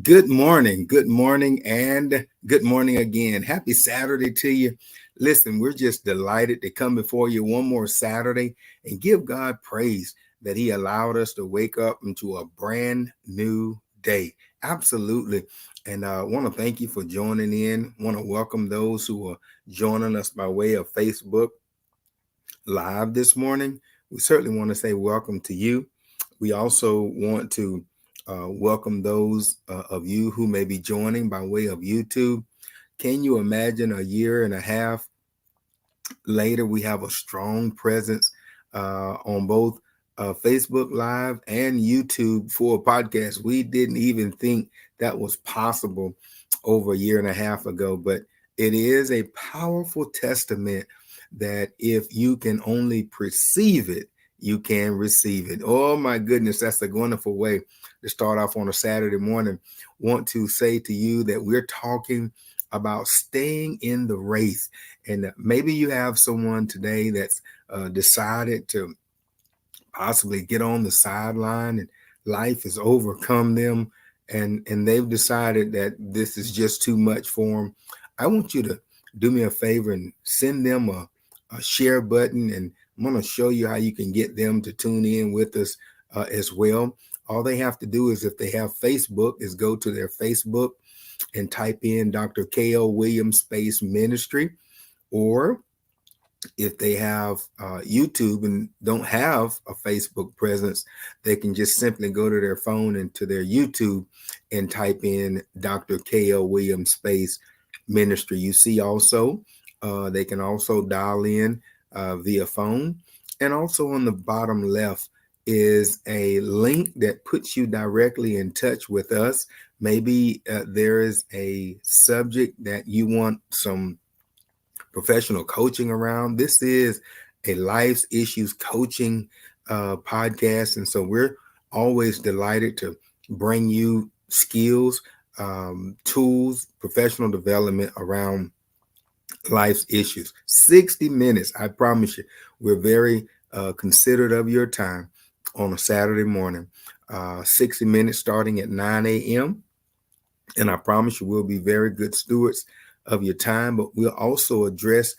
Good morning, and good morning again. Happy Saturday to you. Listen, we're just delighted to come before you one more Saturday and give God praise that He allowed us to wake up into a brand new day. Absolutely. And I want to thank you for joining in. Want to welcome those who are joining us by way of Facebook Live this morning. We certainly want to say welcome to you. We also want to welcome those of you who may be joining by way of YouTube. Can you imagine a year and a half later, we have a strong presence on both Facebook Live and YouTube for a podcast? We didn't even think that was possible over a year and a half ago, but it is a powerful testament that if you can only perceive it, you can receive it. Oh my goodness, that's a wonderful way to start off on a Saturday morning. Want to say to you that we're talking about staying in the race. And maybe you have someone today that's decided to possibly get on the sideline and life has overcome them and they've decided that this is just too much for them. I want you to do me a favor and send them a share button, and I'm going to show you how you can get them to tune in with us as well. All they have to do is, if they have Facebook, is go to their Facebook and type in Dr. K.O. Williams Space Ministry. Or if they have YouTube and don't have a Facebook presence, they can just simply go to their phone and to their YouTube and type in Dr. K.O. Williams Space Ministry. You see also, they can also dial in via phone. And also on the bottom left is a link that puts you directly in touch with us. Maybe there is a subject that you want some professional coaching around. This is a life's issues coaching podcast. And so we're always delighted to bring you skills, tools, professional development around life's issues. 60 minutes. I promise you, we're very considerate of your time on a Saturday morning. 60 minutes starting at 9 a.m. And I promise you, we'll be very good stewards of your time, but we'll also address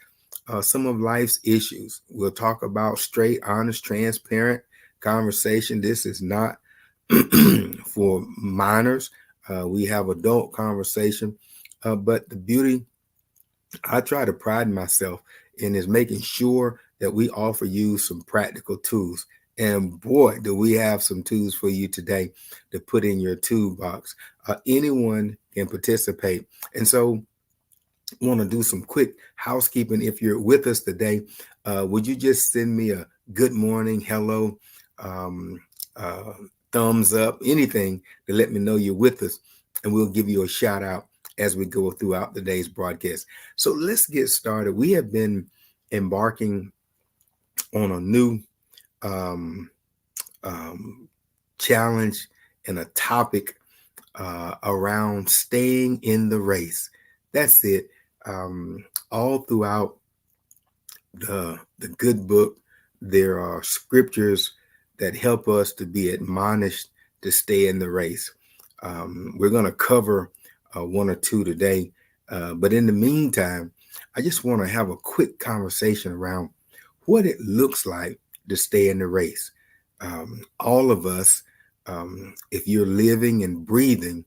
some of life's issues. We'll talk about straight, honest, transparent conversation. This is not for minors. We have adult conversation, but the beauty I try to pride myself in is making sure that we offer you some practical tools. And boy, do we have some tools for you today to put in your toolbox. Anyone can participate. And so I want to do some quick housekeeping. If you're with us today, would you just send me a good morning, hello, um, uh, thumbs up, anything to let me know you're with us, and we'll give you a shout out as we go throughout the day's broadcast. So let's get started. We have been embarking on a new um, challenge and a topic around staying in the race. That's it. All throughout the good book, there are scriptures that help us to be admonished to stay in the race. We're going to cover one or two today, but in the meantime, I just want to have a quick conversation around what it looks like to stay in the race. All of us, if you're living and breathing,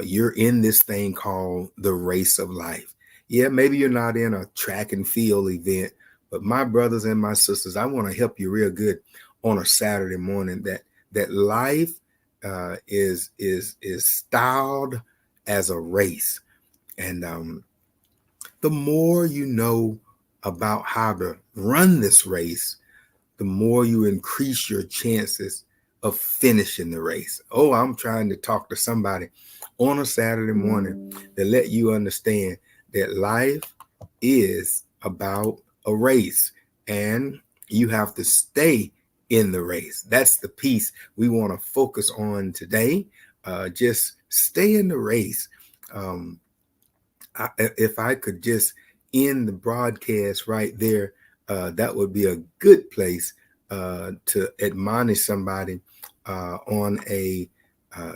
you're in this thing called the race of life. Yeah, maybe you're not in a track and field event, but my brothers and my sisters, I want to help you real good on a Saturday morning that life is styled as a race. And the more you know about how to run this race, the more you increase your chances of finishing the race. Oh, I'm trying to talk to somebody on a Saturday morning to let you understand that life is about a race and you have to stay in the race. That's the piece we want to focus on today. Just stay in the race. Um, if I could just end the broadcast right there, that would be a good place to admonish somebody on a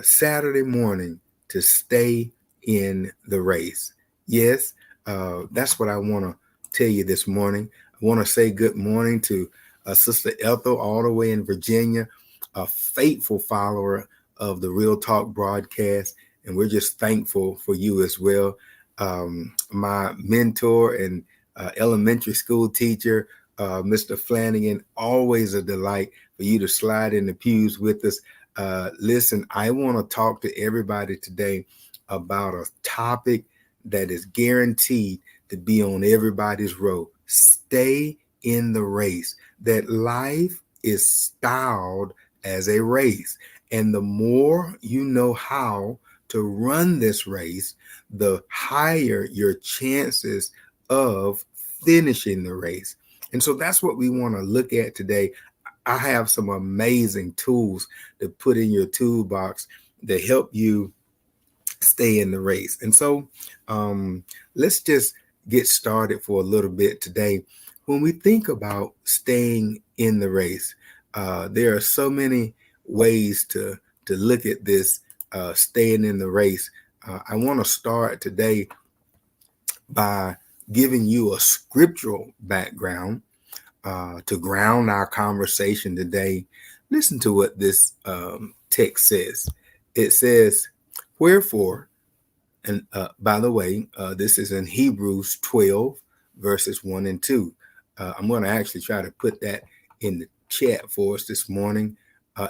Saturday morning to stay in the race. Yes, that's what I want to tell you this morning. I want to say good morning to Sister Ethel, all the way in Virginia, a faithful follower of the Real Talk broadcast. And we're just thankful for you as well. My mentor and elementary school teacher, Mr. Flanagan, always a delight for you to slide in the pews with us. Listen, I want to talk to everybody today about a topic that is guaranteed to be on everybody's road. Stay in the race. That life is styled as a race. And the more you know how to run this race, the higher your chances of finishing the race. And so that's what we want to look at today. I have some amazing tools to put in your toolbox to help you stay in the race. And so let's just get started for a little bit today. When we think about staying in the race, there are so many ways to look at this staying in the race. I want to start today by giving you a scriptural background to ground our conversation today. Listen to what this text says. It says, wherefore, and by the way, this is in Hebrews 12, verses 1 and 2. I'm going to actually try to put that in the chat for us this morning.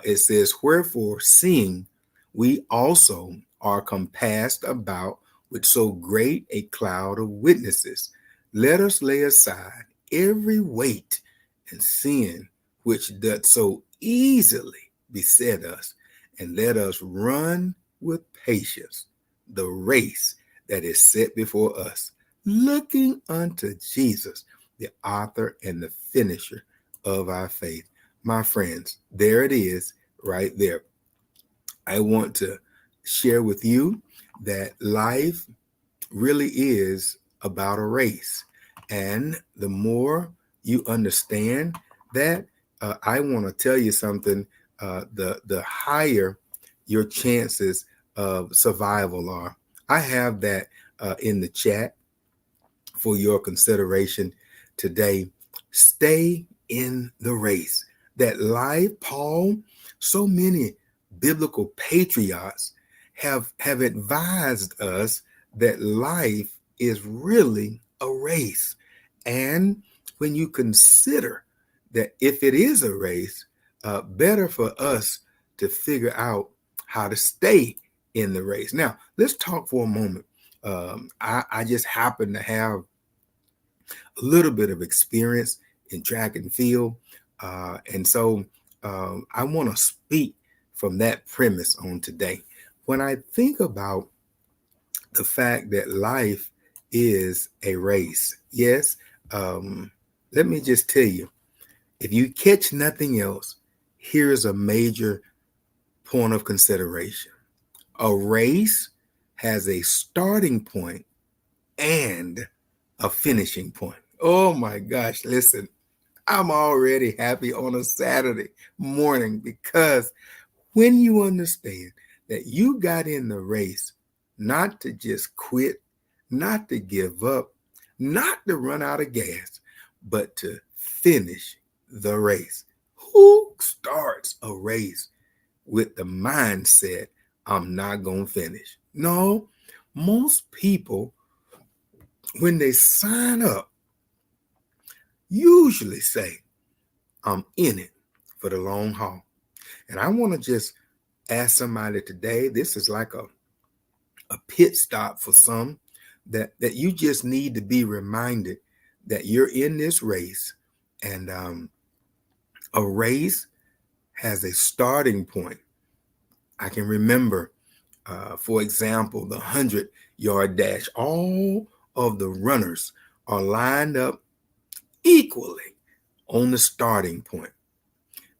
It says, wherefore, seeing we also are compassed about with so great a cloud of witnesses, let us lay aside every weight and sin which doth so easily beset us, and let us run with patience the race that is set before us, looking unto Jesus, the author and the finisher of our faith. My friends, there it is right there. I want to share with you that life really is about a race. And the more you understand that, I want to tell you something, the higher your chances of survival are. I have that in the chat for your consideration today. Stay in the race. That life, Paul, so many biblical patriots have advised us that life is really a race. And when you consider that if it is a race, better for us to figure out how to stay in the race. Now, let's talk for a moment. I just happen to have a little bit of experience in track and field. And so I want to speak from that premise on today. When I think about the fact that life is a race, yes, let me just tell you, if you catch nothing else, here's a major point of consideration. A race has a starting point and a finishing point. Oh my gosh, listen, I'm already happy on a Saturday morning because when you understand that you got in the race not to just quit, not to give up, not to run out of gas, but to finish the race. Who starts a race with the mindset, I'm not going to finish? No, most people, when they sign up, usually say, I'm in it for the long haul. And I want to just ask somebody today, this is like a pit stop for some, that you just need to be reminded that you're in this race, and a race has a starting point. I can remember, for example, the 100-yard dash. All of the runners are lined up equally on the starting point.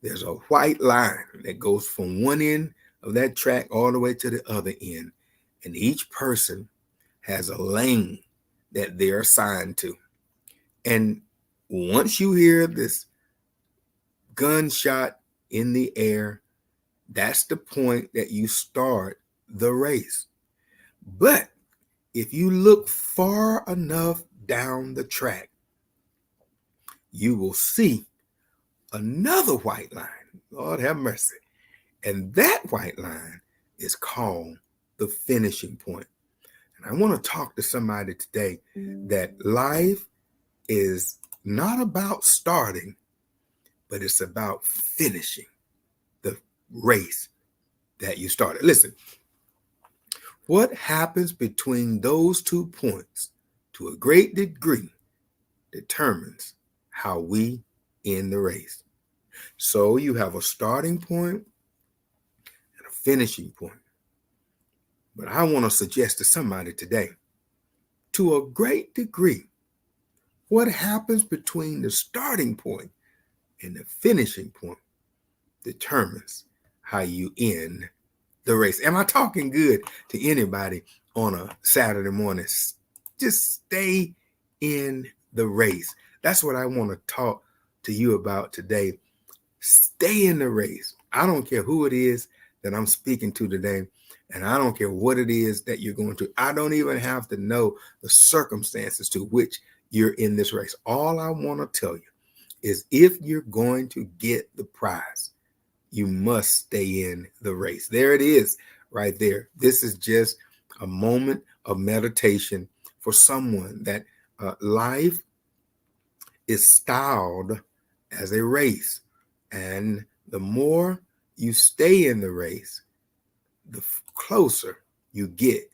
There's a white line that goes from one end of that track all the way to the other end. And each person has a lane that they're assigned to. And once you hear this gunshot in the air, that's the point that you start the race. But if you look far enough down the track, you will see another white line. Lord have mercy. And that white line is called the finishing point. And I want to talk to somebody today that life is not about starting, but it's about finishing the race that you started. Listen, what happens between those 2 points to a great degree determines how we end the race. So you have a starting point and a finishing point. But I want to suggest to somebody today, to a great degree, what happens between the starting point and the finishing point determines how you end the race. Am I talking good to anybody on a Saturday morning? Just stay in the race. That's what I want to talk to you about today. Stay in the race. I don't care who it is that I'm speaking to today, and I don't care what it is that you're going to. I don't even have to know the circumstances to which you're in this race. All I want to tell you is if you're going to get the prize, you must stay in the race. There it is right there. This is just a moment of meditation for someone that life is styled as a race. And the more you stay in the race, the closer you get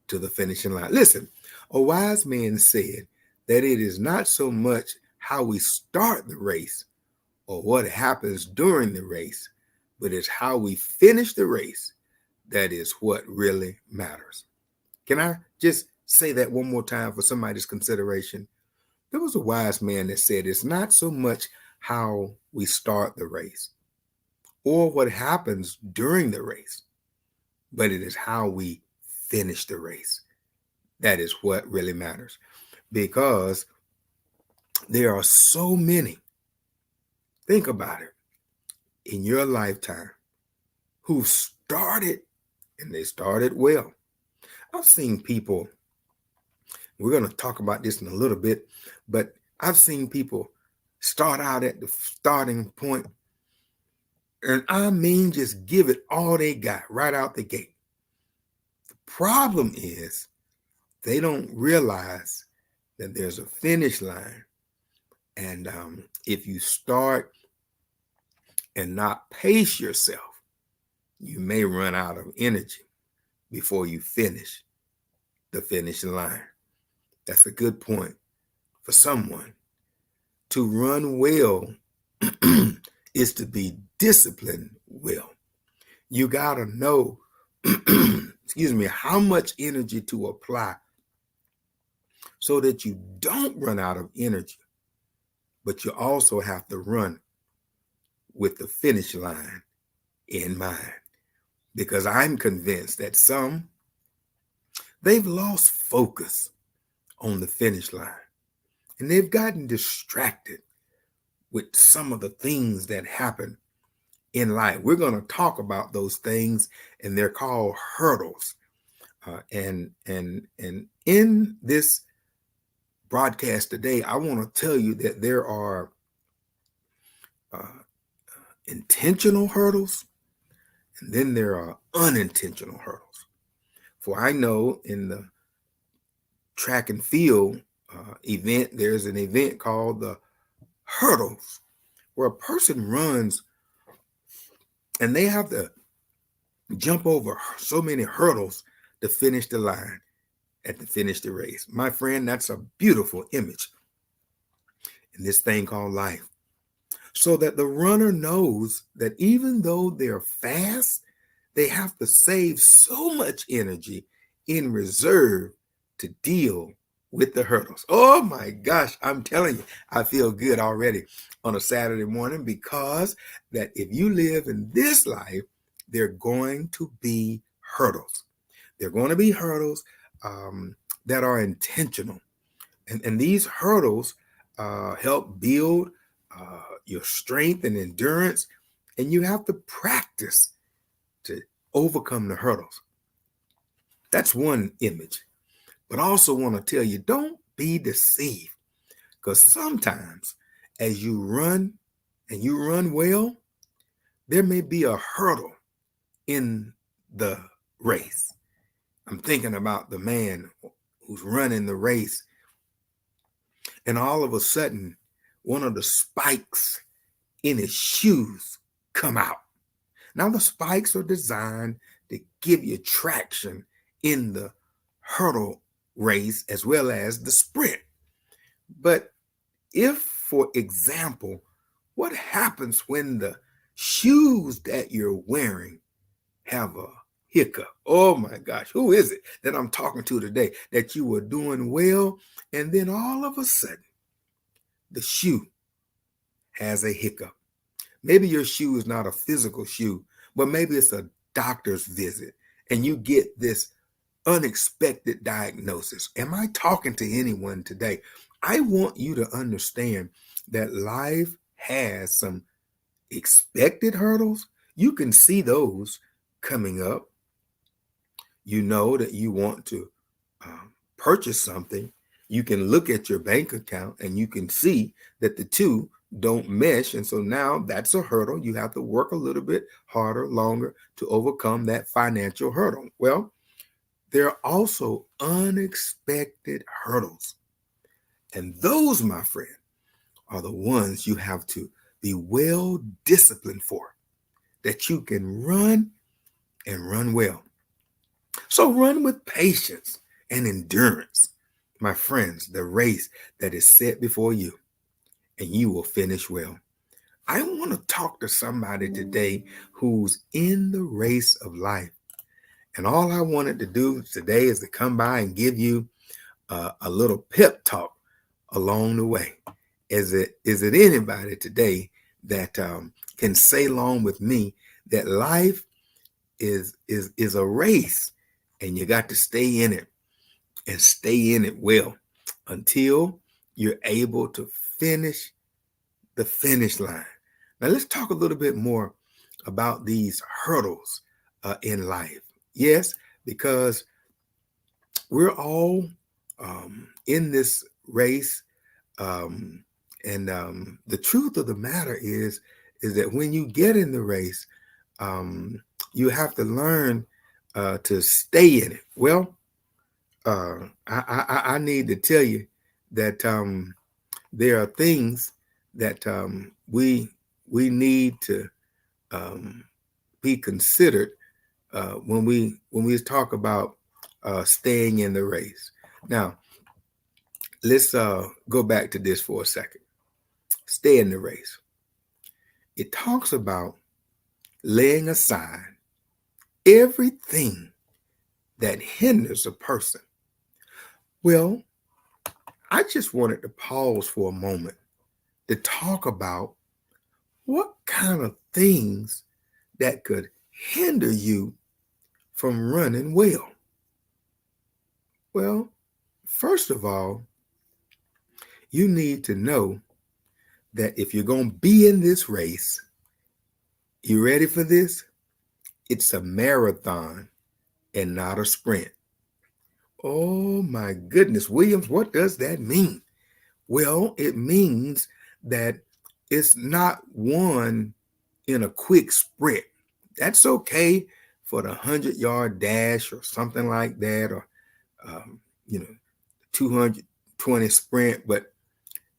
to the finishing line. Listen, a wise man said that it is not so much how we start the race or what happens during the race, but it's how we finish the race that is what really matters. Can I just say that one more time for somebody's consideration? There was a wise man that said it's not so much how we start the race or what happens during the race, but it is how we finish the race. That is what really matters, because there are so many, think about it, in your lifetime who started, and they started well. I've seen people, we're going to talk about this in a little bit, but I've seen people start out at the starting point, and I mean just give it all they got right out the gate. The problem is they don't realize that there's a finish line. And if you start and not pace yourself, you may run out of energy before you finish the finishing line. That's a good point for someone. To run well is to be disciplined well. You got to know, excuse me, how much energy to apply so that you don't run out of energy, but you also have to run with the finish line in mind. Because I'm convinced that some, they've lost focus on the finish line, and they've gotten distracted with some of the things that happen in life. We're going to talk about those things, and they're called hurdles. And in this broadcast today, I want to tell you that there are intentional hurdles, and then there are unintentional hurdles. For I know in the track and field event, there's an event called the hurdles, where a person runs and they have to jump over so many hurdles to finish the line and to finish the race. My friend, that's a beautiful image in this thing called life. So that the runner knows that even though they're fast, they have to save so much energy in reserve to deal with the hurdles. Oh my gosh, I'm telling you, I feel good already on a Saturday morning, because that if you live in this life, there are going to be hurdles. There are going to be hurdles that are intentional. And these hurdles help build your strength and endurance, and you have to practice to overcome the hurdles. That's one image. But I also want to tell you, don't be deceived, because sometimes as you run and you run well, there may be a hurdle in the race. I'm thinking about the man who's running the race, and all of a sudden, one of the spikes in his shoes come out. Now, the spikes are designed to give you traction in the hurdle race as well as the sprint. But if, for example, what happens when the shoes that you're wearing have a hiccup? Oh my gosh, who is it that I'm talking to today that you were doing well, and then all of a sudden the shoe has a hiccup? Maybe your shoe is not a physical shoe, but maybe it's a doctor's visit and you get this unexpected diagnosis. Am I talking to anyone today? I want you to understand that life has some expected hurdles. You can see those coming up. You know that you want to purchase something. You can look at your bank account and you can see that the two don't mesh. And so now that's a hurdle. You have to work a little bit harder, longer to overcome that financial hurdle. Well, there are also unexpected hurdles. And those, my friend, are the ones you have to be well disciplined for, that you can run and run well. So run with patience and endurance, my friends, the race that is set before you, and you will finish well. I want to talk to somebody today who's in the race of life. And all I wanted to do today is to come by and give you a little pep talk along the way. Is it anybody today that can say along with me that life is a race, and you got to stay in it and stay in it well until you're able to finish the finish line? Now let's talk a little bit more about these hurdles in life. Yes, because we're all in this race. And the truth of the matter is that when you get in the race, you have to learn to stay in it. Well, I need to tell you that there are things that we need to be considered when we talk about staying in the race. Now, let's go back to this for a second. Stay in the race. It talks about laying aside everything that hinders a person. Well, I just wanted to pause for a moment to talk about what kind of things that could hinder you from running well. Well, first of all, you need to know that if you're going to be in this race, you ready for this? It's a marathon and not a sprint. Oh my goodness, Williams, what does that mean? Well, it means that it's not won in a quick sprint. That's okay for the 100-yard dash or something like that, or 220 sprint. But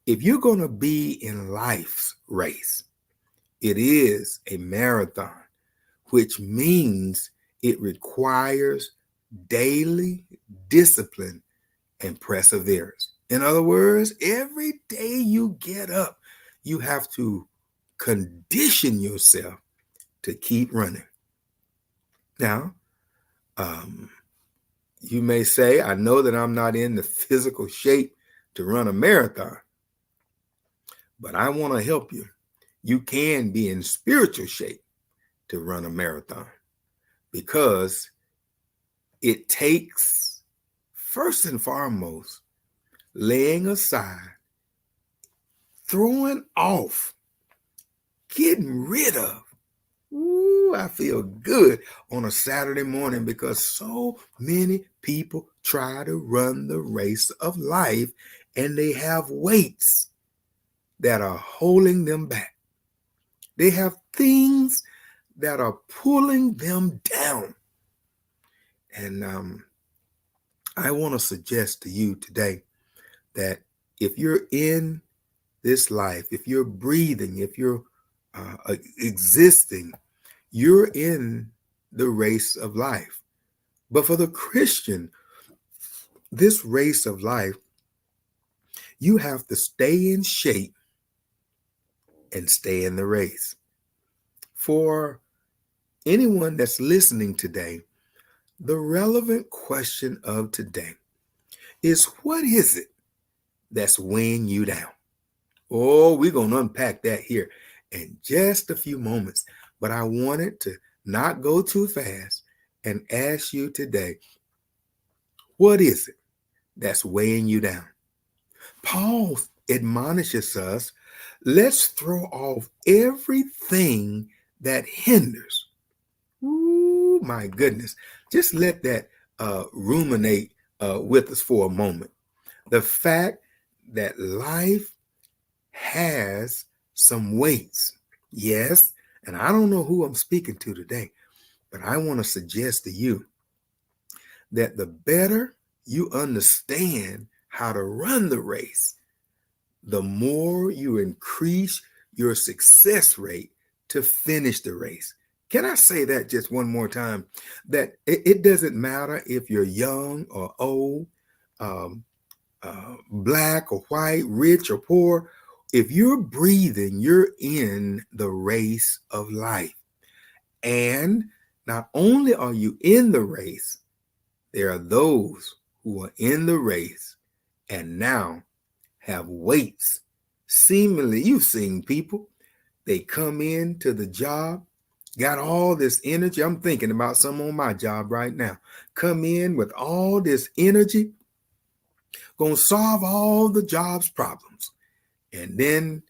if you're going to be in life's race, it is a marathon, which means it requires daily discipline and perseverance. In other words, every day you get up, you have to condition yourself to keep running. Now, you may say, I know that I'm not in the physical shape to run a marathon, but I want to help you. You can be in spiritual shape to run a marathon, because it takes, first and foremost, laying aside, throwing off, getting rid of Ooh, I feel good on a Saturday morning because so many people try to run the race of life and they have weights that are holding them back. They have things that are pulling them down. And I want to suggest to you today that if you're in this life, if you're breathing, if you're existing, you're in the race of life. But for the Christian, this race of life, you have to stay in shape and stay in the race. For anyone that's listening today, the relevant question of today is, what is it that's weighing you down? Oh, we're going to unpack that here in just a few moments. But I wanted to not go too fast and ask you today, what is it that's weighing you down? Paul admonishes us, let's throw off everything that hinders. Ooh, my goodness. Just let that ruminate with us for a moment. The fact that life has some weights. Yes, and I don't know who I'm speaking to today, but I want to suggest to you that the better you understand how to run the race, the more you increase your success rate to finish the race. Can I say that just one more time? That it doesn't matter if you're young or old, um, black or white, rich or poor. If you're breathing, you're in the race of life. And not only are you in the race, there are those who are in the race and now have weights. Seemingly, you've seen people, they come into the job, got all this energy. I'm thinking about some on my job right now. Come in with all this energy, gonna solve all the job's problems. And then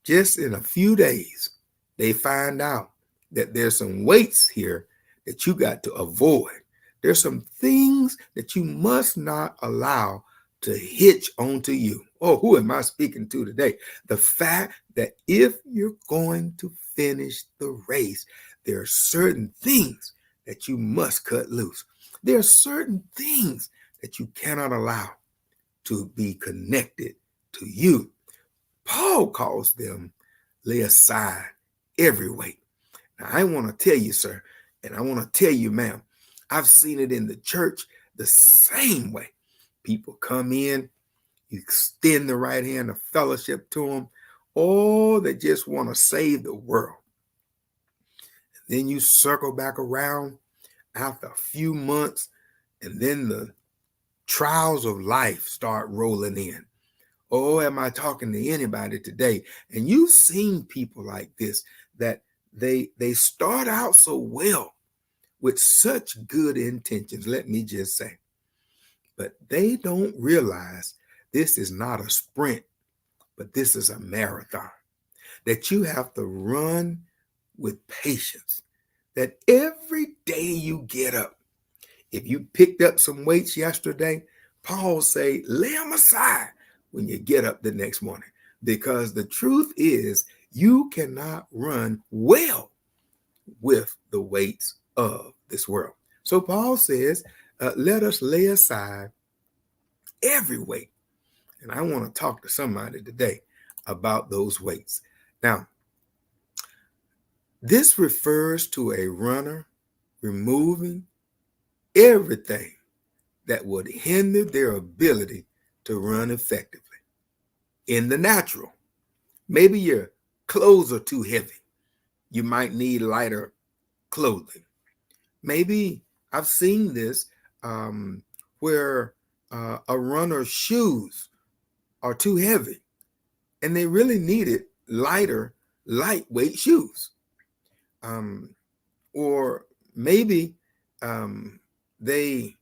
just in a few days, they find out that there's some weights here that you got to avoid. There's some things that you must not allow to hitch onto you. Oh, who am I speaking to today? The fact that if you're going to finish the race, there are certain things that you must cut loose. There are certain things that you cannot allow to be connected to you. Paul calls them lay aside every weight. Now, I want to tell you, sir, and I want to tell you, ma'am, I've seen it in the church the same way. People come in, you extend the right hand of fellowship to them, or they just want to save the world. Then you circle back around after a few months, and then the trials of life start rolling in. Oh, am I talking to anybody today? And you've seen people like this, that they start out so well with such good intentions, let me just say. But they don't realize this is not a sprint, but this is a marathon that you have to run with patience. That every day you get up, if you picked up some weights yesterday, Paul say, lay them aside when you get up the next morning. Because the truth is, you cannot run well with the weights of this world. So Paul says, let us lay aside every weight. And I want to talk to somebody today about those weights. Now, this refers to a runner removing everything that would hinder their ability to run effectively. In the natural, maybe your clothes are too heavy. You might need lighter clothing. Maybe I've seen this where a runner's shoes are too heavy and they really needed lighter, lightweight shoes. Or maybe they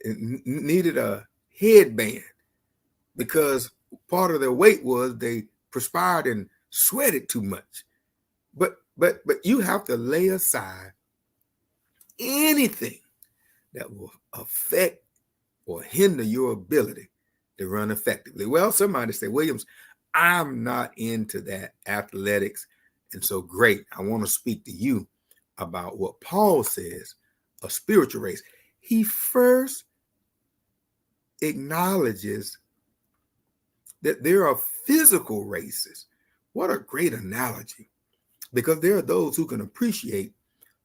needed a headband because part of their weight was they perspired and sweated too much. But But you have to lay aside anything that will affect or hinder your ability to run effectively. Well, somebody say, Williams, I'm not into that athletics. And so great. I want to speak to you about what Paul says, a spiritual race. He first acknowledges that there are physical races. What a great analogy, because there are those who can appreciate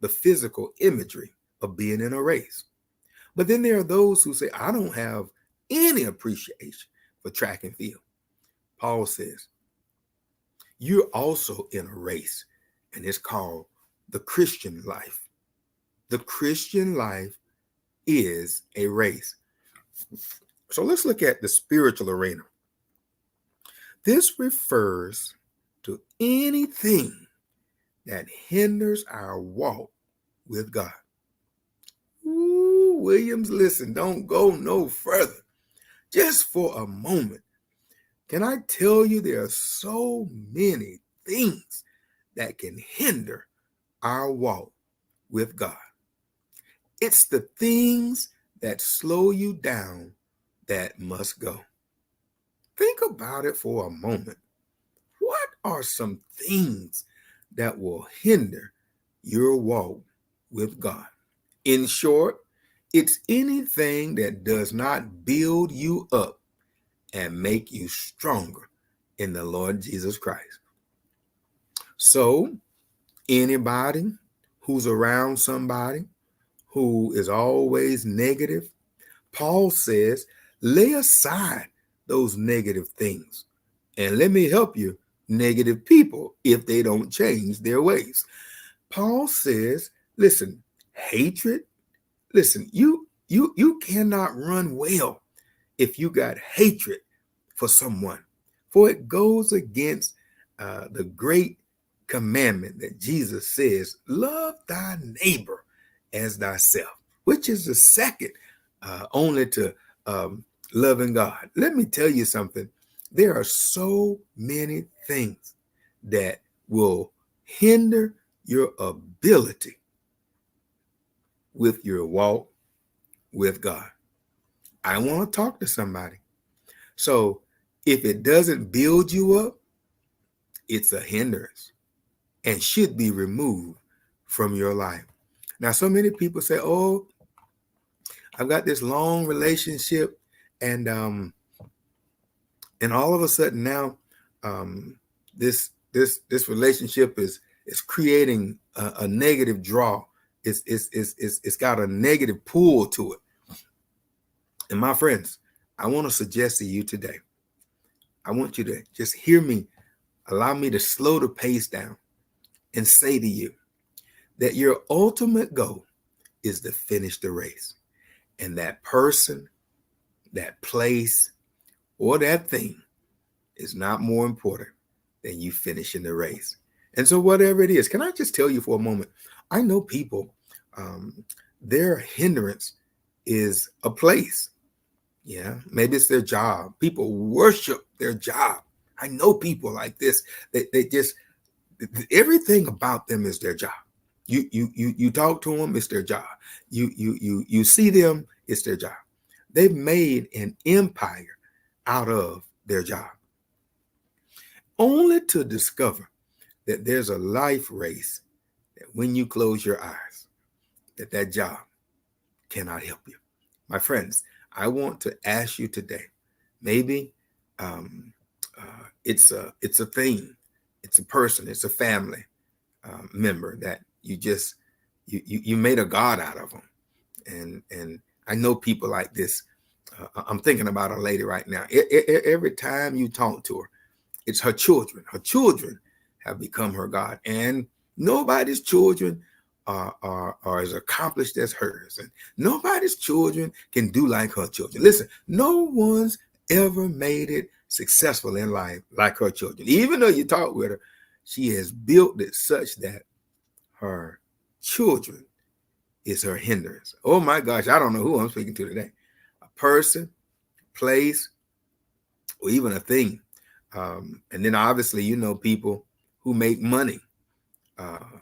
the physical imagery of being in a race. But then there are those who say, I don't have any appreciation for track and field. Paul says, you're also in a race, and it's called the Christian life. The Christian life is a race. So let's look at the spiritual arena. This refers to anything that hinders our walk with God. Ooh, Williams, listen, don't go no further. Just for a moment, can I tell you there are so many things that can hinder our walk with God? It's the things that slow you down that must go. Think about it for a moment. What are some things that will hinder your walk with God? In short, it's anything that does not build you up and make you stronger in the Lord Jesus Christ. So, anybody who's around somebody who is always negative, Paul says, lay aside those negative things. And let me help you, negative people, if they don't change their ways. Paul says, listen, hatred, listen, you cannot run well if you got hatred for someone, for it goes against the great commandment that Jesus says, love thy neighbor as thyself, which is the second only to loving God. Let me tell you something. There are so many things that will hinder your ability with your walk with God. I want to talk to somebody. So if it doesn't build you up, it's a hindrance and should be removed from your life. Now, so many people say, oh, I've got this long relationship, and all of a sudden now, this relationship is creating a negative draw. It's got a negative pull to it. And my friends, I want to suggest to you today, I want you to just hear me, allow me to slow the pace down and say to you that your ultimate goal is to finish the race. And that person, that place, or that thing is not more important than you finishing the race. And so whatever it is, can I just tell you for a moment, I know people, their hindrance is a place. Yeah, maybe it's their job. People worship their job. I know people like this. They just, everything about them is their job. You talk to them, it's their job. You see them, it's their job. They've made an empire out of their job, only to discover that there's a life race that when you close your eyes, that job cannot help you. My friends, I want to ask you today, maybe it's a thing, it's a person, it's a family member that you made a god out of them, and I know people like this. I'm thinking about a lady right now. Every time you talk to her, it's her children. Her children have become her god, and nobody's children are as accomplished as hers, and nobody's children can do like her children. Listen, no one's ever made it successful in life like her children. Even though you talk with her, she has built it such that her children is her hindrance. Oh my gosh, I don't know who I'm speaking to today. A person, place, or even a thing. And then obviously, people who make money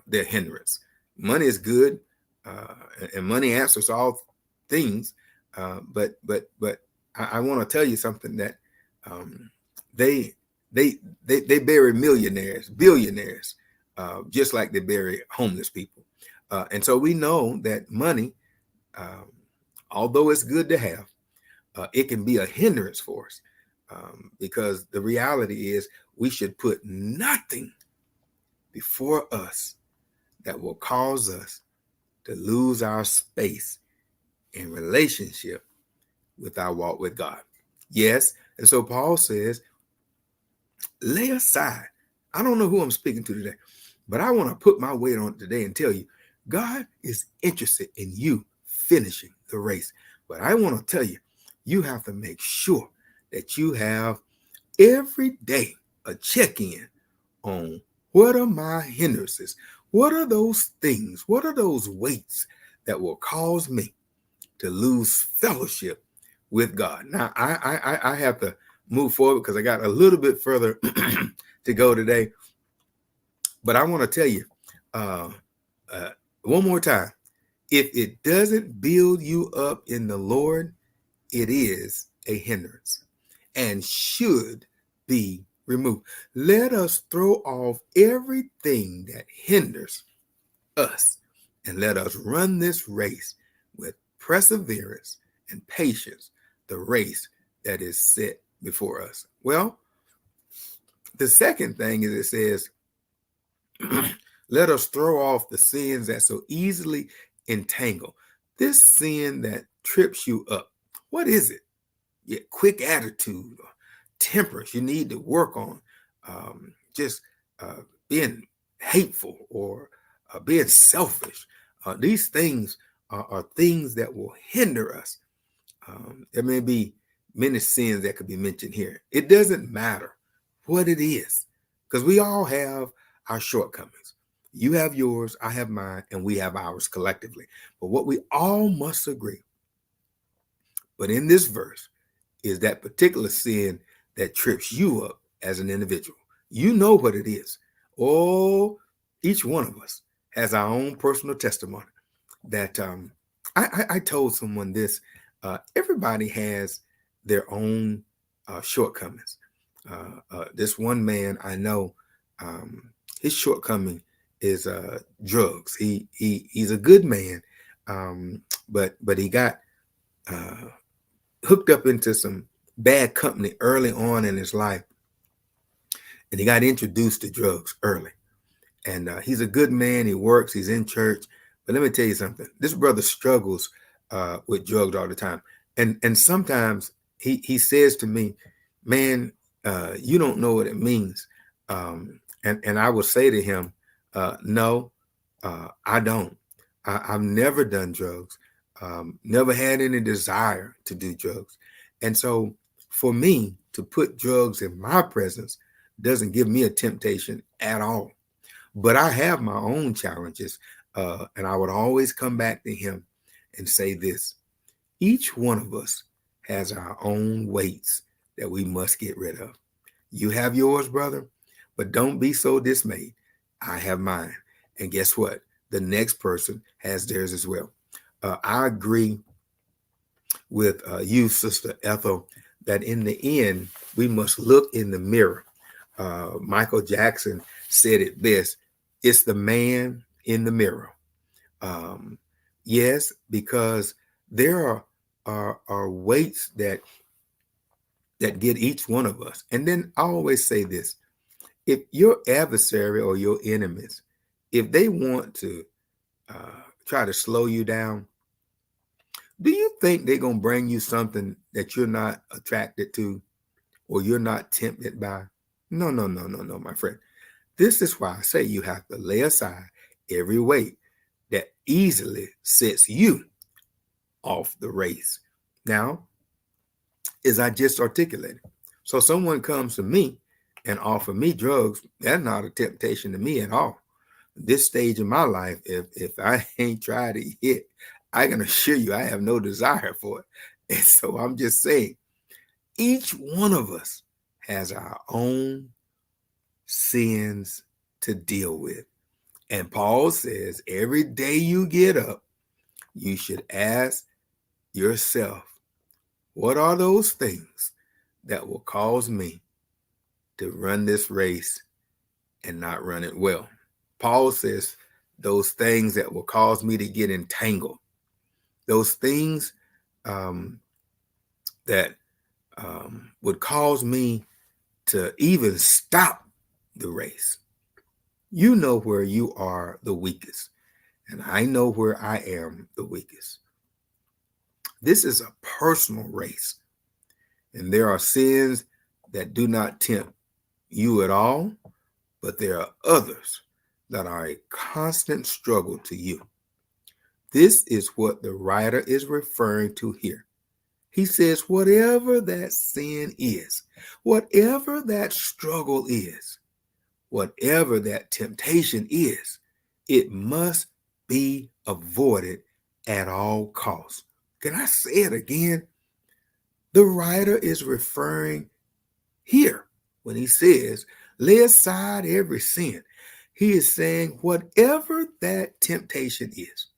their hindrance. Money is good, and money answers all things. But I want to tell you something that um, they they bury millionaires, billionaires, just like they bury homeless people. And so we know that money, um, although it's good to have, it can be a hindrance for us, because the reality is we should put nothing before us that will cause us to lose our space in relationship with our walk with God. Yes. And so Paul says, lay aside. I don't know who I'm speaking to today, but I want to put my weight on it today and tell you, God is interested in you finishing the race. But I want to tell you, you have to make sure that you have every day a check-in on what are my hindrances? What are those things? What are those weights that will cause me to lose fellowship with God? Now, I have to move forward because I got a little bit further to go today. But I want to tell you uh, uh, one more time, if it doesn't build you up in the Lord, it is a hindrance and should be removed. Let us throw off everything that hinders us and let us run this race with perseverance and patience, the race that is set before us. Well, the second thing is it says, let us throw off the sins that so easily entangle. This sin that trips you up, what is it? Yeah, quick attitude or temperance you need to work on. Just being hateful or being selfish. These things are things that will hinder us. There may be many sins that could be mentioned here. It doesn't matter what it is, because we all have our shortcomings. You have yours, I have mine, and we have ours collectively. But what we all must agree, but in this verse, is that particular sin that trips you up as an individual. You know what it is. Oh, each one of us has our own personal testimony that I told someone this. Everybody has their own shortcomings. This one man I know, his shortcoming is drugs. He's a good man, but he got uh, hooked up into some bad company early on in his life, and he got introduced to drugs early. And he's a good man. He works. He's in church. But let me tell you something. This brother struggles with drugs all the time. And sometimes he says to me, "Man, you don't know what it means." And I will say to him, "No, I don't. I've never done drugs. Never had any desire to do drugs. And so for me to put drugs in my presence doesn't give me a temptation at all. But I have my own challenges. And I would always come back to him and say this: each one of us has our own weights that we must get rid of. You have yours, brother, but don't be so dismayed. I have mine. And guess what? The next person has theirs as well. I agree with you, Sister Ethel, that in the end, we must look in the mirror. Michael Jackson said it best: it's the man in the mirror. Um, yes, because there are weights that get each one of us. And then I always say this: if your adversary or your enemies, if they want to try to slow you down, do you think they're going to bring you something that you're not attracted to or you're not tempted by? No, no, no, no, no, my friend. This is why I say you have to lay aside every weight that easily sets you off the race. Now, as I just articulated, so someone comes to me and offer me drugs, that's not a temptation to me at all. This stage of my life, if I ain't tried it yet, I can assure you I have no desire for it. And so I'm just saying, each one of us has our own sins to deal with. And Paul says every day you get up, you should ask yourself, what are those things that will cause me to run this race and not run it well? Paul says those things that will cause me to get entangled, those things that would cause me to even stop the race. You know where you are the weakest, and I know where I am the weakest. This is a personal race, and there are sins that do not tempt you at all, but there are others that are a constant struggle to you. This is what the writer is referring to here. He says, whatever that sin is, whatever that struggle is, whatever that temptation is, it must be avoided at all costs. Can I say it again? The writer is referring here when he says, lay aside every sin. He is saying, whatever that temptation is,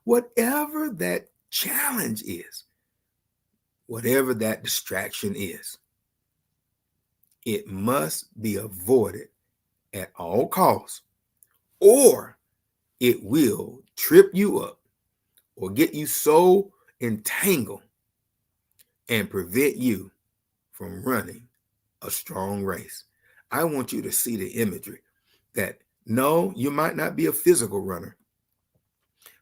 whatever that challenge is, whatever that distraction is, it must be avoided at all costs, or it will trip you up or get you so entangled and prevent you from running a strong race. I want you to see the imagery that no, you might not be a physical runner,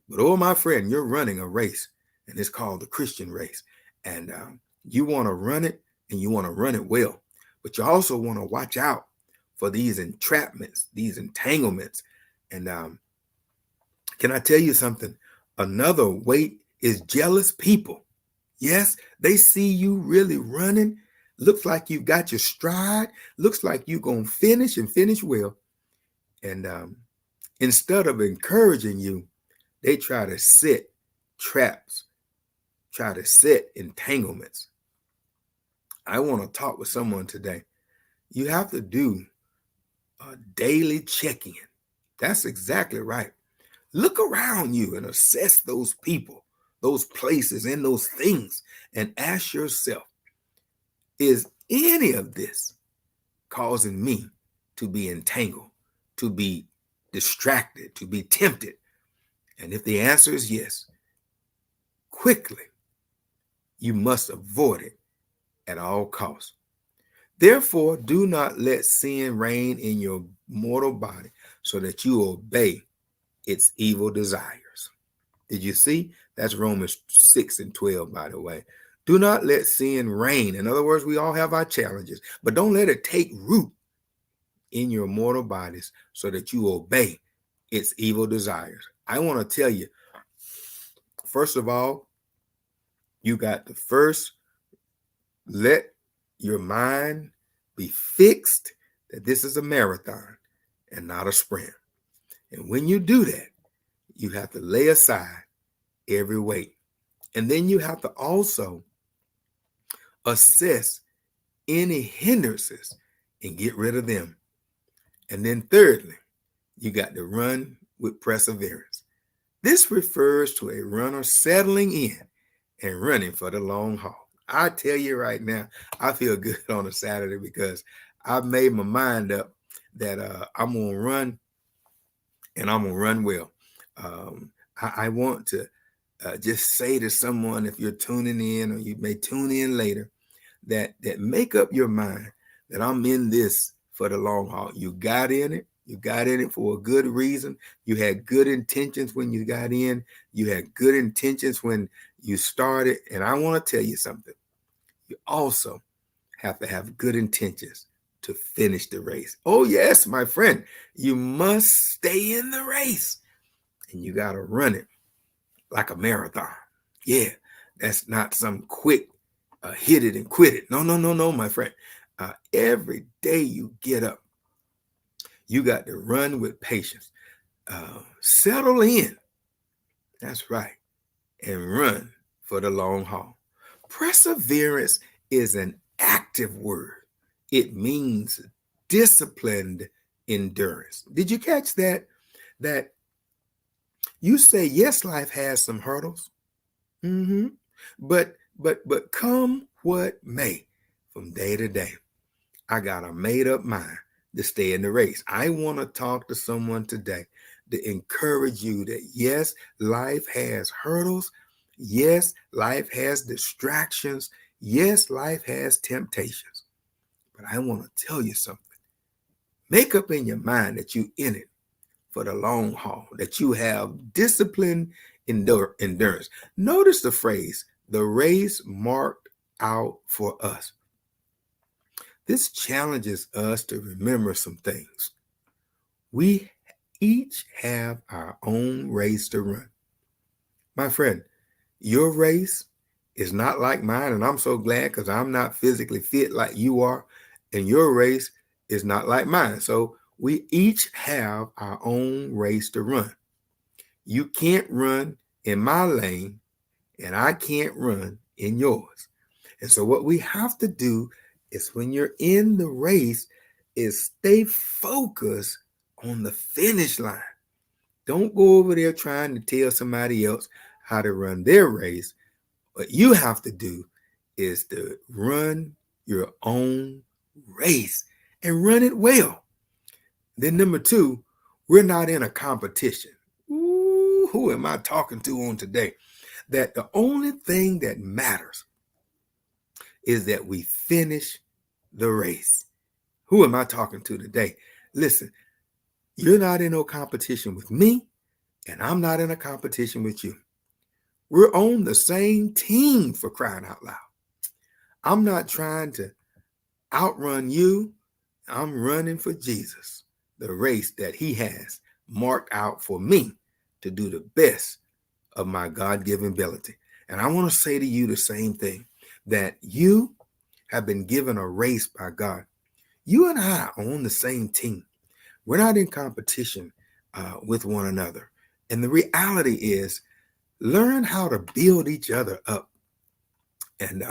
but oh, my friend, you're running a race, and it's called the Christian race. And you want to run it, and you want to run it well, but you also want to watch out for these entrapments, these entanglements. And can I tell you something? Another weight is jealous people. Yes, they see you really running. Looks like you've got your stride. Looks like you're going to finish and finish well. And instead of encouraging you, they try to set traps, try to set entanglements. I want to talk with someone today. You have to do a daily check-in. That's exactly right. Look around you and assess those people, those places, and those things, and ask yourself, is any of this causing me to be entangled, to be distracted, to be tempted? And if the answer is yes, quickly, you must avoid it at all costs. Therefore, do not let sin reign in your mortal body so that you obey its evil desires. Did you see? That's Romans 6:12, by the way. Do not let sin reign. In other words, we all have our challenges, but don't let it take root in your mortal bodies so that you obey its evil desires. I want to tell you, first of all, you got to first let your mind be fixed that this is a marathon and not a sprint. And when you do that, you have to lay aside every weight. And then you have to also assess any hindrances and get rid of them. And then thirdly, you got to run with perseverance. This refers to a runner settling in and running for the long haul. I tell you right now, I feel good on a Saturday because I've made my mind up that I'm going to run, and I'm going to run well. I want to just say to someone, if you're tuning in or you may tune in later, that make up your mind that I'm in this for the long haul. You got in it. You got in it for a good reason. You had good intentions when you got in. You had good intentions when you started. And I want to tell you something. You also have to have good intentions to finish the race. Oh, yes, my friend. You must stay in the race. And you got to run it like a marathon. Yeah, that's not some quick hit it and quit it. No, my friend. Every day you get up, you got to run with patience. Settle in. That's right. And run for the long haul. Perseverance is an active word. It means disciplined endurance. Did you catch that? that you say, yes, life has some hurdles. Mm-hmm. But come what may, from day to day, I got a made up mind to stay in the race. I want to talk to someone today to encourage you that yes, life has hurdles. Yes, life has distractions. Yes, life has temptations. But I want to tell you something. Make up in your mind that you in it for the long haul, that you have discipline, endurance. Notice the phrase, the race marked out for us. This challenges us to remember some things. We each have our own race to run. My friend, your race is not like mine, and I'm so glad because I'm not physically fit like you are, and your race is not like mine. So we each have our own race to run. You can't run in my lane, and I can't run in yours. And so what we have to do is when you're in the race is stay focused on the finish line. Don't go over there trying to tell somebody else how to run their race. What you have to do is to run your own race and run it well. Then number two, we're not in a competition. Ooh, who am I talking to on today? That the only thing that matters is that we finish the race. Who am I talking to today? Listen, you're not in no competition with me, and I'm not in a competition with you. We're on the same team, for crying out loud. I'm not trying to outrun you. I'm running for Jesus, the race that he has marked out for me to do the best of my God-given ability. And I want to say to you the same thing, that you have been given a race by God. You and I are on the same team. We're not in competition with one another. And the reality is, learn how to build each other up and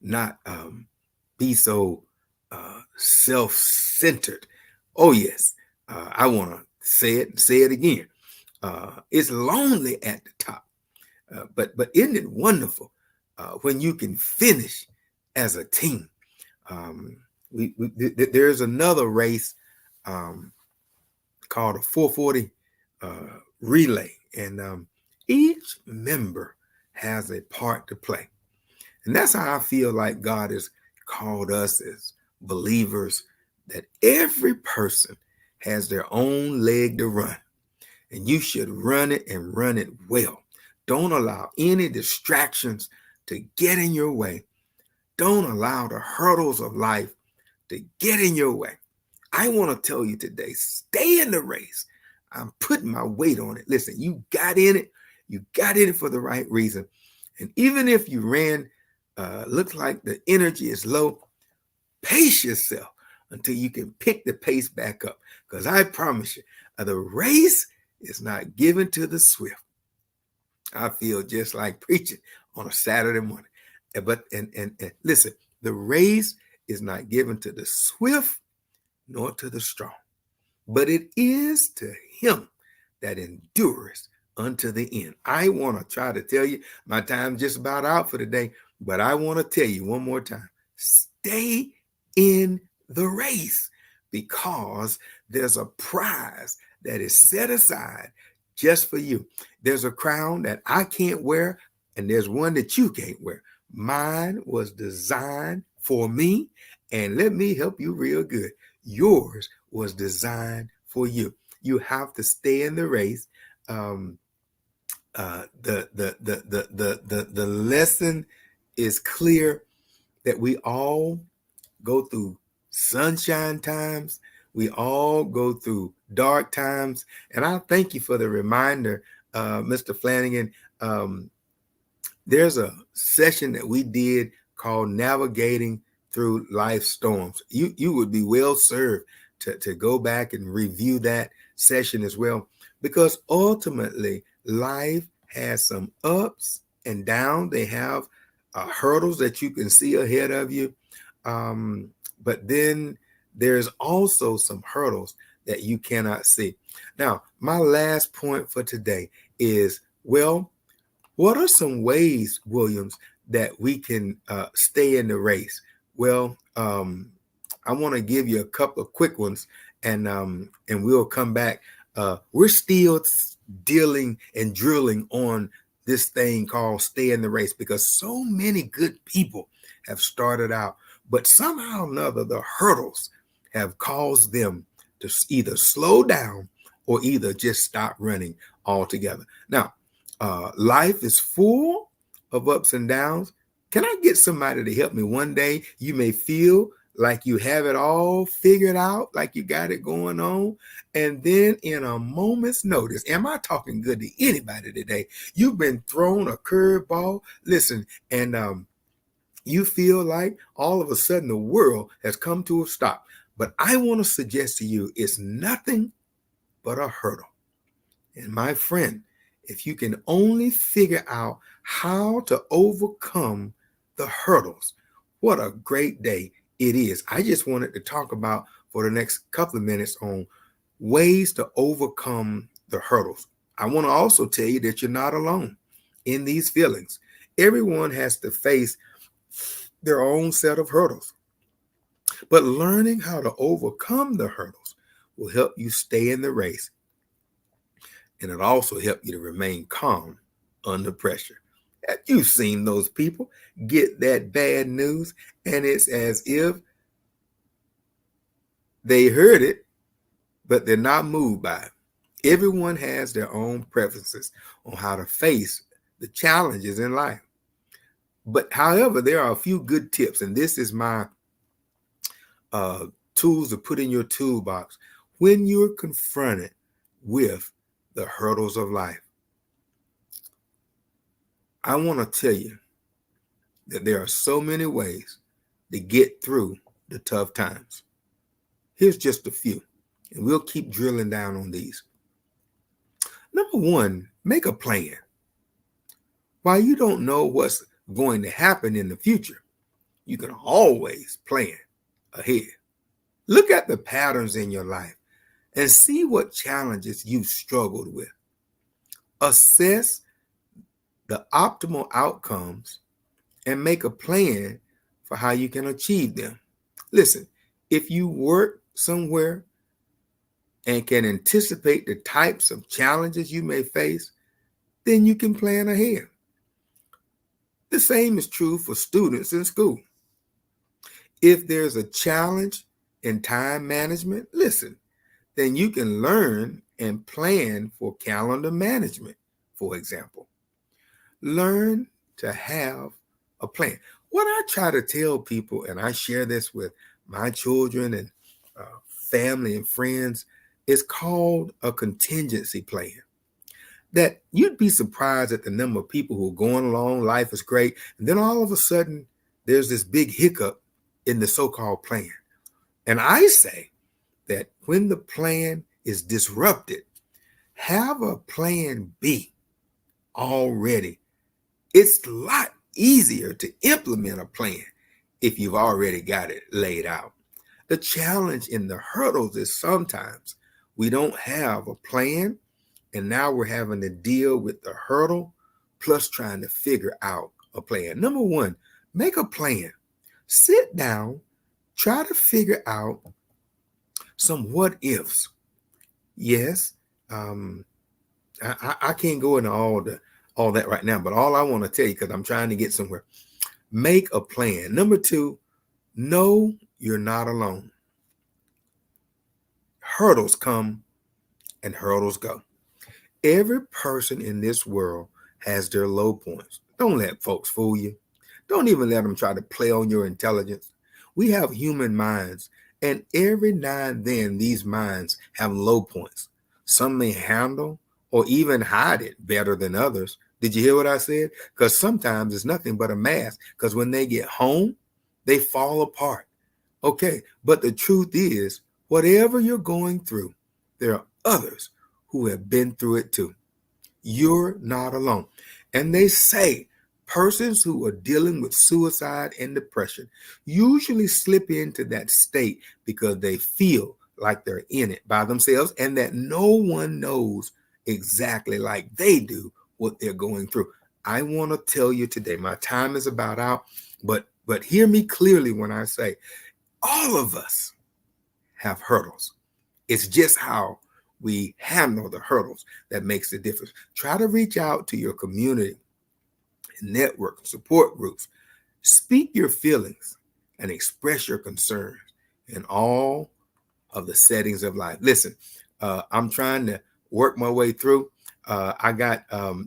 not be so self-centered. Oh, yes. I want to say it again. It's lonely at the top. But isn't it wonderful when you can finish as a team? There's another race called a 440 relay, and each member has a part to play. And that's how I feel like God has called us as believers, that every person has their own leg to run, and you should run it and run it well. Don't allow any distractions to get in your way. Don't allow the hurdles of life to get in your way. I want to tell you today, stay in the race. I'm putting my weight on it. Listen, you got in it. You got in it for the right reason. And even if you ran, looks like the energy is low, pace yourself until you can pick the pace back up. Because I promise you, the race is not given to the swift. I feel just like preaching on a Saturday morning. But listen, the race is not given to the swift nor to the strong, but it is to him that endures unto the end. I want to try to tell you, my time's just about out for today, but I want to tell you one more time, stay in the race, because there's a prize that is set aside just for you. There's a crown that I can't wear, and there's one that you can't wear. Mine was designed for me, and let me help you real good. Yours was designed for you. You have to stay in the race. The lesson is clear, that we all go through sunshine times. We all go through dark times. And I thank you for the reminder, Mr. Flanagan. There's a session that we did called Navigating Through Life Storms. You would be well served to go back and review that session as well, because ultimately life has some ups and downs. They have hurdles that you can see ahead of you. But then there's also some hurdles that you cannot see. Now, my last point for today is, well, what are some ways, Williams, that we can stay in the race? Well, I want to give you a couple of quick ones, and we'll come back. We're still dealing and drilling on this thing called stay in the race because so many good people have started out, but somehow or another the hurdles have caused them to either slow down or either just stop running altogether. Now, life is full of ups and downs. Can I get somebody to help me? One day you may feel like you have it all figured out, like you got it going on. And then in a moment's notice, am I talking good to anybody today? You've been thrown a curveball. Listen, and you feel like all of a sudden the world has come to a stop. But I want to suggest to you, it's nothing but a hurdle. And my friend, if you can only figure out how to overcome the hurdles, what a great day it is. I just wanted to talk about for the next couple of minutes on ways to overcome the hurdles. I want to also tell you that you're not alone in these feelings. Everyone has to face their own set of hurdles. But learning how to overcome the hurdles will help you stay in the race. And it also help you to remain calm under pressure. You've seen those people get that bad news, and it's as if they heard it, but they're not moved by it. Everyone has their own preferences on how to face the challenges in life. But however, there are a few good tips, and this is my tools to put in your toolbox when you're confronted with the hurdles of life. I want to tell you that there are so many ways to get through the tough times. Here's just a few, and we'll keep drilling down on these. Number one, make a plan. While you don't know what's going to happen in the future, you can always plan ahead. Look at the patterns in your life and see what challenges you've struggled with. Assess the optimal outcomes and make a plan for how you can achieve them. Listen, if you work somewhere and can anticipate the types of challenges you may face, then you can plan ahead. The same is true for students in school. If there's a challenge in time management, listen, then you can learn and plan for calendar management, for example. Learn to have a plan. What I try to tell people, and I share this with my children and family and friends, is called a contingency plan. That you'd be surprised at the number of people who are going along, life is great, and then all of a sudden there's this big hiccup in the so-called plan. And I say that when the plan is disrupted, have a plan B already. It's a lot easier to implement a plan if you've already got it laid out. The challenge in the hurdles is sometimes we don't have a plan, and now we're having to deal with the hurdle plus trying to figure out a plan. Number one, make a plan. Sit down, try to figure out some what ifs. Yes, I can't go into all that right now, but all I want to tell you, because I'm trying to get somewhere, make a plan. Number two, know you're not alone. Hurdles come and hurdles go. Every person in this world has their low points. Don't let folks fool you. Don't even let them try to play on your intelligence. We have human minds, and every now and then these minds have low points. Some may handle or even hide it better than others. Did you hear what I said? Because sometimes it's nothing but a mask, because when they get home, they fall apart. Okay, but the truth is, whatever you're going through, there are others who have been through it too. You're not alone. And they say Persons who are dealing with suicide and depression usually slip into that state because they feel like they're in it by themselves and that no one knows exactly like they do what they're going through. I want to tell you today, my time is about out, but hear me clearly when I say all of us have hurdles. It's just how we handle the hurdles that makes the difference. Try to reach out to your community, network, support groups. Speak your feelings and express your concerns in all of the settings of life. Listen, I'm trying to work my way through. I got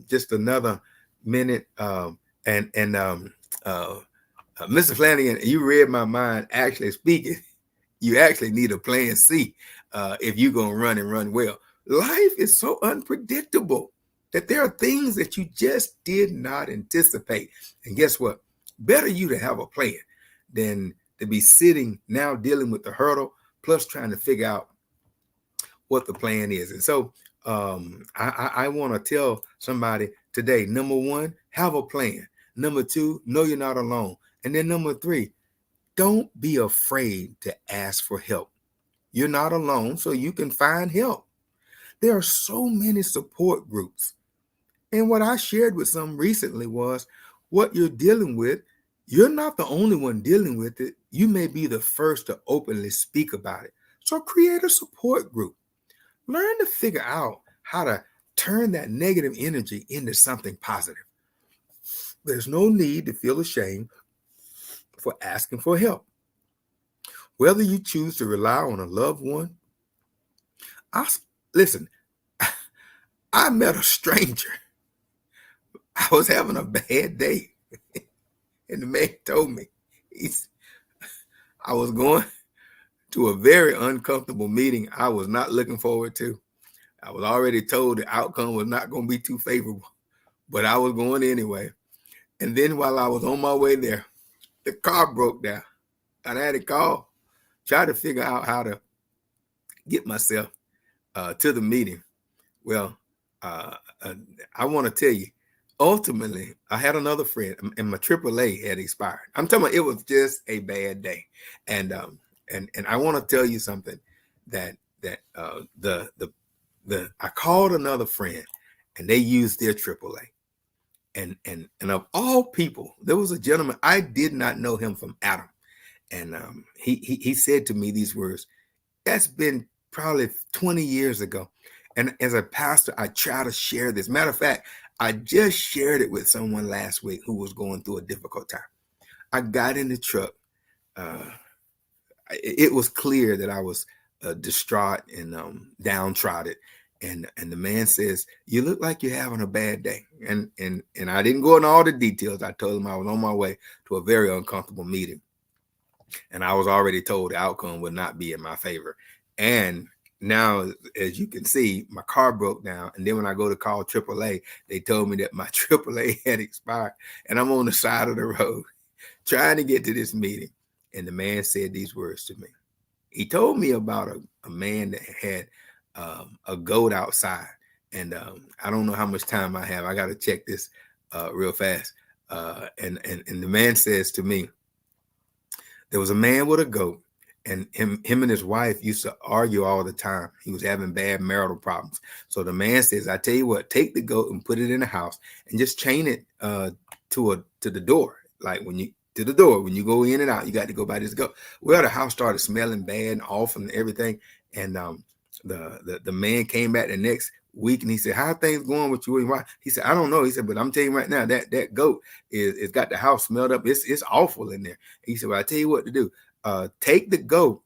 just another minute, Mr. Flanagan, you read my mind. Actually speaking, you actually need a plan C if you're going to run and run well. Life is so unpredictable that there are things that you just did not anticipate. And guess what? Better you to have a plan than to be sitting now dealing with the hurdle, plus trying to figure out what the plan is. And so I want to tell somebody today, number one, have a plan. Number two, know you're not alone. And then number three, don't be afraid to ask for help. You're not alone, so you can find help. There are so many support groups. And what I shared with some recently was what you're dealing with. You're not the only one dealing with it. You may be the first to openly speak about it. So create a support group. Learn to figure out how to turn that negative energy into something positive. There's no need to feel ashamed for asking for help. Whether you choose to rely on a loved one, listen, I met a stranger. I was having a bad day. And the man told me, I was going to a very uncomfortable meeting I was not looking forward to. I was already told the outcome was not going to be too favorable, but I was going anyway. And then while I was on my way there, the car broke down. And I had to call, try to figure out how to get myself to the meeting. Well, I want to tell you, ultimately, I had another friend, and my AAA had expired. I'm talking about it was just a bad day, and I want to tell you something that I called another friend, and they used their AAA, and of all people, there was a gentleman I did not know him from Adam, and he said to me these words. That's been probably 20 years ago. And as a pastor, I try to share this. Matter of fact, I just shared it with someone last week who was going through a difficult time. I got in the truck. It was clear that I was distraught and downtrodden. And the man says, "You look like you're having a bad day." And I didn't go into all the details. I told him I was on my way to a very uncomfortable meeting. And I was already told the outcome would not be in my favor. And now, as you can see, my car broke down. And then when I go to call AAA, they told me that my AAA had expired. And I'm on the side of the road trying to get to this meeting. And the man said these words to me. He told me about a man that had a goat outside. And I don't know how much time I have. I got to check this real fast. And the man says to me, there was a man with a goat, and him and his wife used to argue all the time. He was having bad marital problems. So the man says, "I tell you what, take the goat and put it in the house and just chain it to the door. Like when you go in and out, you got to go by this goat." Well, the house started smelling bad and off and everything. And the man came back the next week and he said, "How are things going with you and your wife?" He said, "I don't know." He said, "But I'm telling you right now, that goat is got the house smelled up. It's awful in there." He said, "Well, I tell you what to do. Take the goat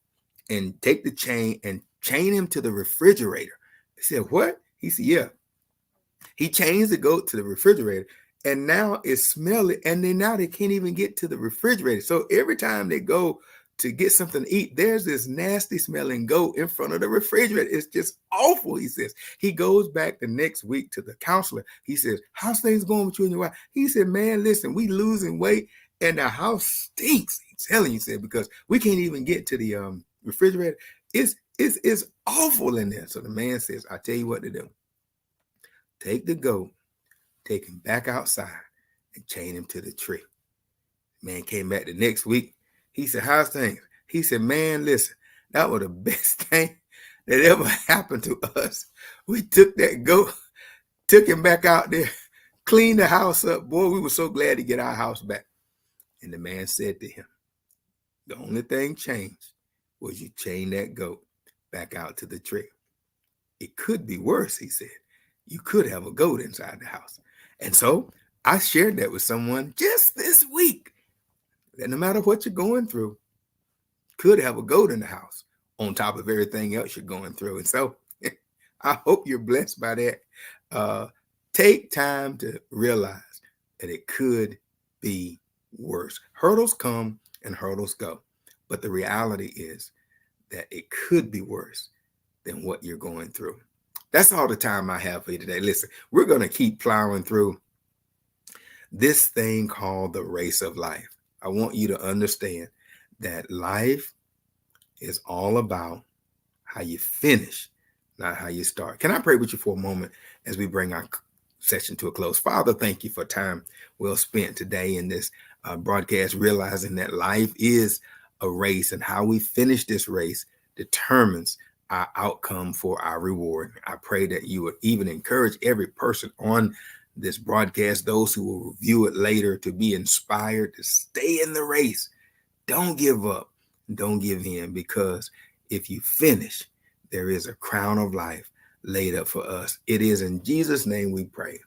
and take the chain and chain him to the refrigerator." I said, "What?" He said, "Yeah." He chains the goat to the refrigerator, and now it's smelly, and then now they can't even get to the refrigerator. So every time they go to get something to eat, there's this nasty smelling goat in front of the refrigerator. It's just awful, he says. He goes back the next week to the counselor. He says, "How's things going with you and your wife?" He said, "Man, listen, we losing weight and the house stinks." He's telling you, said, because we can't even get to the refrigerator. It's awful in there. So the man says, "I tell you what to do. Take the goat, take him back outside, and chained him to the tree. Man came back the next week. He said, how's things? He said, man, listen, that was the best thing that ever happened to us. We took that goat, took him back out there, cleaned the house up. Boy, we were so glad to get our house back. And the man said to him, the only thing changed was you chained that goat back out to the tree. It could be worse, he said. You could have a goat inside the house. And so I shared that with someone just this week, that no matter what you're going through, could have a goat in the house on top of everything else you're going through. And so I hope you're blessed by that. Take time to realize that it could be worse. Hurdles come and hurdles go. But the reality is that it could be worse than what you're going through. That's all the time I have for you today. Listen, we're going to keep plowing through this thing called the race of life. I want you to understand that life is all about how you finish, not how you start. Can I pray with you for a moment as we bring our session to a close? Father, thank you for time well spent today in this broadcast, realizing that life is a race, and how we finish this race determines our outcome for our reward. I pray that you would even encourage every person on this broadcast, those who will review it later, to be inspired to stay in the race. Don't give up. Don't give in, because if you finish, there is a crown of life laid up for us. It is in Jesus' name we pray.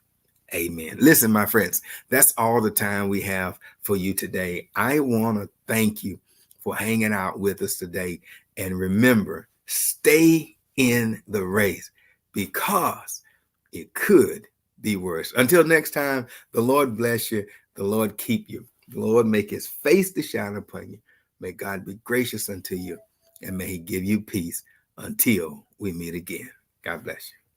Amen. Listen, my friends, that's all the time we have for you today. I want to thank you for hanging out with us today. And remember, stay in the race, because it could be worse. Until next time, the Lord bless you. The Lord keep you. The Lord make his face to shine upon you. May God be gracious unto you, and may he give you peace until we meet again. God bless you.